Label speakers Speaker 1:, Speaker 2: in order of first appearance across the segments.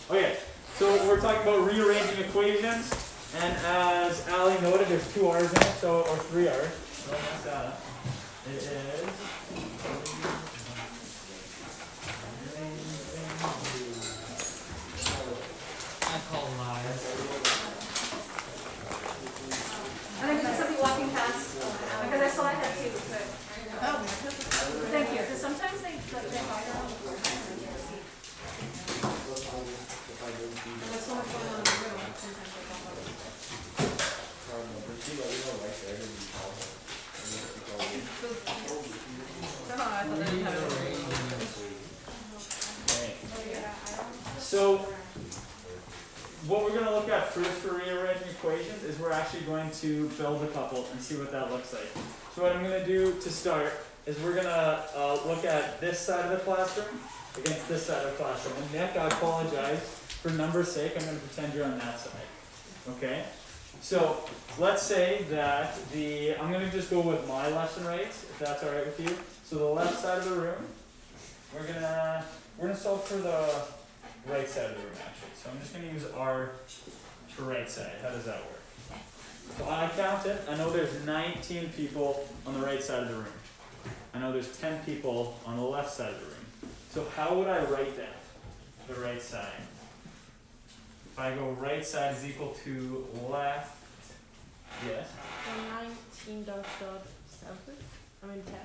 Speaker 1: Okay, so we're talking about rearranging equations, and as Ali noted, there's 2 R's in it, so or 3 R's. So that's it is.
Speaker 2: I call lies.
Speaker 3: I think there's somebody walking past, because I saw I had 2, but. Oh, thank you, because sometimes they, like, they hide around the corner. There's so much going on in the room, sometimes they pop up. No, I thought they didn't have it.
Speaker 1: So, what we're going to look at first for rearranging equations is we're actually going to build a couple and see what that looks like. So what I'm going to do to start is we're going to look at this side of the classroom against this side of the classroom. And Nick, I apologize, for numbers' sake, I'm going to pretend you're on that side. Okay? So let's say that I'm going to just go with my lesson rates, if that's all right with you. So the left side of the room, we're gonna solve for the right side of the room actually. So I'm just gonna use R for right side. How does that work? So I count it. I know there's 19 people on the right side of the room. I know there's 10 people on the left side of the room. So how would I write that? The right side. If I go right side is equal to left. Yes.
Speaker 4: So 19 dot 7. I mean 10.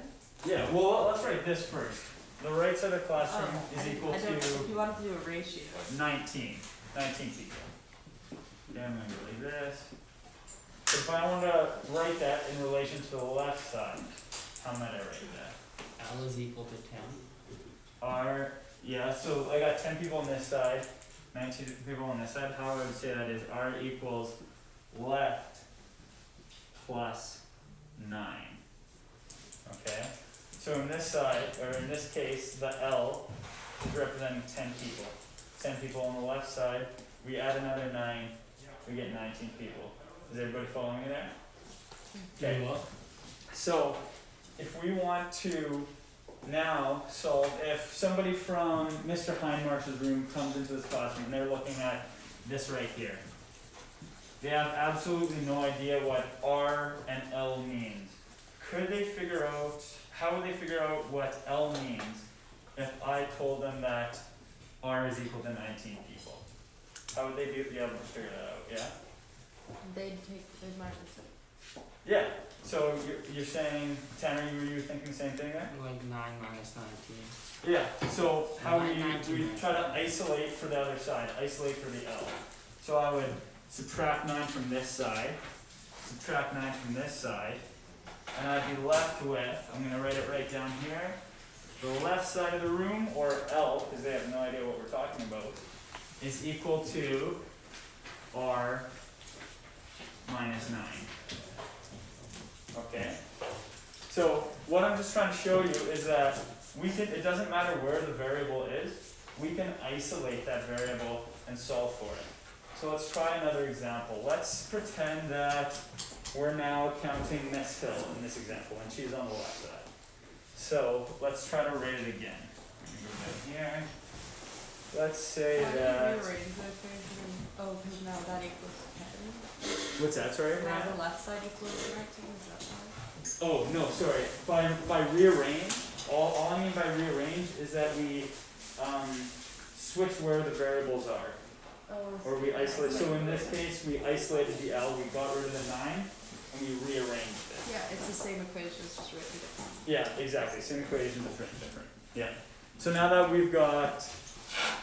Speaker 1: Yeah. Well, let's write this first. The right side of the classroom is equal to
Speaker 4: You want to do a ratio.
Speaker 1: 19. 19 people. Okay, I'm going to go like this. So if I want to write that in relation to the left side, how might I write that?
Speaker 2: L is equal to 10.
Speaker 1: R, yeah, so I got 10 people on this side, 19 people on this side. How I would say that is R equals left plus 9. Okay? So in this side, or in this case, the L is representing 10 people. 10 people on the left side, we add another 9, we get 19 people. Is everybody following me there? Okay. So, if we want to now solve, if somebody from Mr. Hindmarsh's room comes into this classroom and they're looking at this right here, they have absolutely no idea what R and L means. Could they figure out, how would they figure out what L means if I told them that R is equal to 19 people? How would they be able to figure that out, yeah?
Speaker 4: They'd minus it.
Speaker 1: Yeah, so you're saying, Tanner, were you thinking the same thing there?
Speaker 2: Like 9 minus 19.
Speaker 1: Yeah, so how
Speaker 2: Nine,
Speaker 1: we
Speaker 2: 19.
Speaker 1: try to isolate for the other side, isolate for the L. So I would subtract 9 from this side, subtract 9 from this side, and I'd be left with, I'm going to write it right down here, the left side of the room, or L, because they have no idea what we're talking about, is equal to R minus 9. Okay? So what I'm just trying to show you is that it doesn't matter where the variable is, we can isolate that variable and solve for it. So let's try another example. Let's pretend that we're now counting Miss Hill in this example, and she's on the left side. So let's try to write it again. Let me go down here. Let's say
Speaker 4: Why
Speaker 1: that.
Speaker 4: did you rearrange the equation? Oh, because now that equals 10.
Speaker 1: What's that? Sorry.
Speaker 4: Now the left side equals 19. Is that why?
Speaker 1: Oh no, sorry. By rearrange, all I mean by rearrange is that we switch where the variables are.
Speaker 4: Oh,
Speaker 1: Or we isolate, so in this case, we isolated the L, we got rid of the 9, and we rearranged it.
Speaker 4: yeah, it's the same equation, it's just written different.
Speaker 1: Yeah, exactly, same equation, just written different. Yeah. So now that we've got,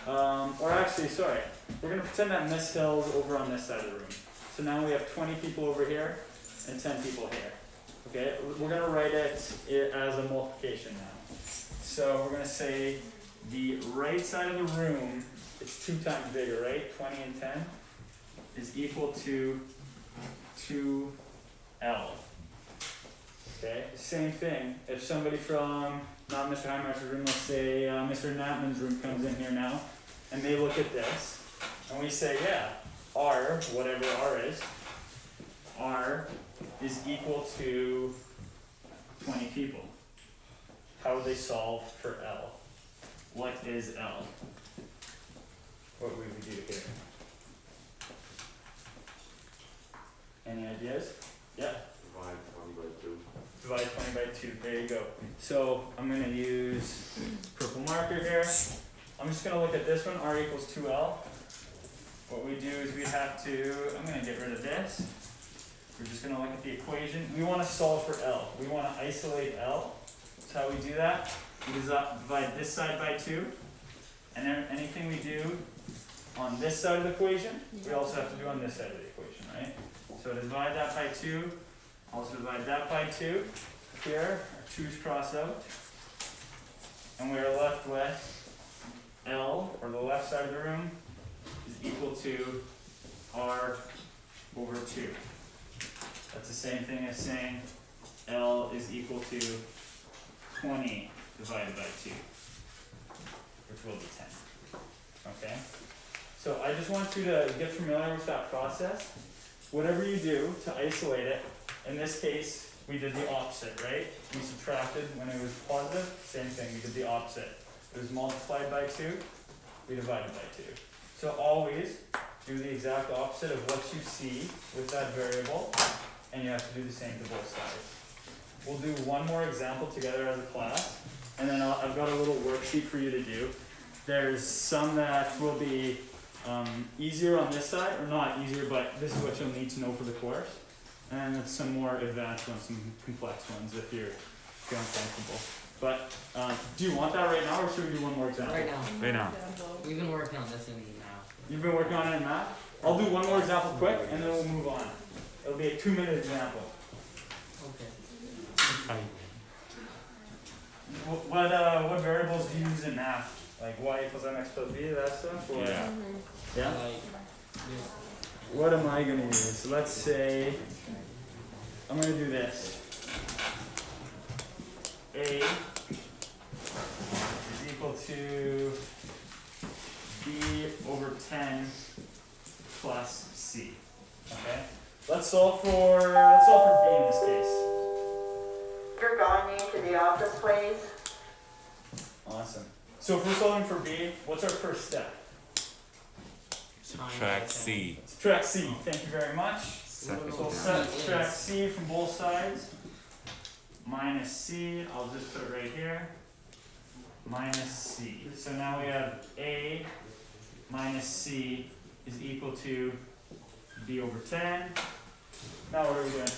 Speaker 1: or actually, sorry, we're going to pretend that Miss Hill's over on this side of the room. So now we have 20 people over here, and 10 people here. Okay, we're going to write it as a multiplication now. So we're going to say the right side of the room, it's 2 times bigger, right? 20 and 10 is equal to 2L. Okay, same thing. If somebody from, not Mr. Hindmarsh's room, let's say Mr. Natman's room comes in here now, and they look at this, and we say, yeah, R, whatever R is equal to 20 people. How would they solve for L? What is L? What would we do? 2. There you go. So I'm going to use purple marker here. I'm just going to look at this one, r equals 2l. What we do is we have to, I'm going to get rid of this. We're just going to look at the equation. We want to solve for L. We want to isolate L. So how we do that, we divide this side by 2. And then anything we do on this side of the equation, we also have to do on this side of the equation, right? So divide that by 2. Also divide that by 2. Here, our 2's cross out. And we are left with L, or the left side of the room, is equal to R over 2. That's the same thing as saying L is equal to 20 divided by 2, which will be 10. Okay? So I just want you to get familiar with that process. Whatever you do to isolate it, in this case, we did the opposite, right? We subtracted when it was positive, same thing, we did the opposite. It was multiplied by 2, we divided by 2. So always do the exact opposite of what you see with that variable, and you have to do the same to both sides. We'll do one more example together as a class, and then I've got a little worksheet for you to do. There's some that will be easier on this side, or not easier, but this is what you'll need to know for the course. And then some more advanced ones, some complex ones if you're feeling comfortable. But do you want that right now, or should we do one more example?
Speaker 2: Right now.
Speaker 5: Right now.
Speaker 2: We've been working on this in math.
Speaker 1: You've been working on it in math? I'll do one more example quick, and then we'll move on. It'll be a 2-minute example.
Speaker 2: Okay.
Speaker 1: What variables do you use in math? Like y equals mx plus b, that stuff? Or?
Speaker 5: Yeah.
Speaker 1: Yeah?
Speaker 2: Like this.
Speaker 1: What am I going to use? Let's say, I'm going to do this. A is equal to b over 10 plus c. Okay? Let's solve for b in this case.
Speaker 6: You're going into the office, please.
Speaker 1: Awesome. So if we're solving for b, what's our first step?
Speaker 5: Subtract C.
Speaker 1: Subtract c. Thank you very much.
Speaker 5: Second
Speaker 1: So we'll
Speaker 5: down.
Speaker 1: subtract c from both sides. Minus c, I'll just put it right here. Minus c. So now we have a minus c is equal to b over 10. Now what are we doing?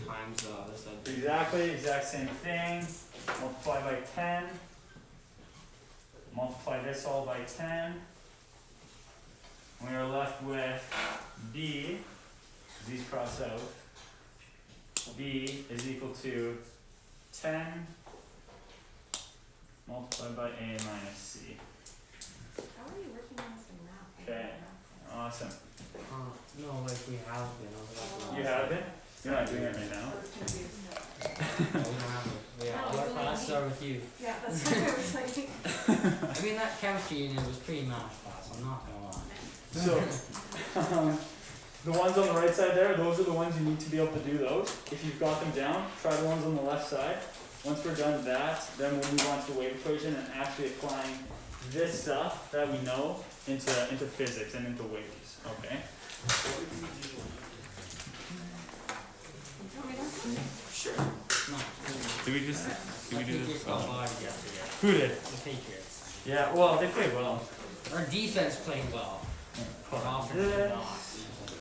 Speaker 2: Times the other side.
Speaker 1: Exactly, exact same thing. Multiply by 10. Multiply this all by 10. We are left with b, these cross out. B is equal to 10 multiplied by a minus c.
Speaker 3: How are you working on this in math?
Speaker 1: Okay. Awesome.
Speaker 2: No, like we have been over
Speaker 1: You have it? You're not doing it right now.
Speaker 2: We don't have it. Yeah, all our classes are with you.
Speaker 3: Yeah, that's what I was like.
Speaker 2: I mean, that chemistry unit was pretty math class, I'm not gonna lie.
Speaker 1: So, the ones on the right side there, those are the ones you need to be able to do those. If you've got them down, try the ones on the left side. Once we're done with that, then we'll move on to the wave equation and actually applying this stuff that we know into physics and into waves. Okay?
Speaker 2: Sure. No.
Speaker 5: Did we just do we do
Speaker 2: Patriots
Speaker 5: this?
Speaker 2: got
Speaker 5: Oh.
Speaker 2: bodied yesterday.
Speaker 1: Who did?
Speaker 2: The Patriots.
Speaker 1: Yeah, well, they played well.
Speaker 2: Our defense played well. But offense
Speaker 1: This.
Speaker 2: did not.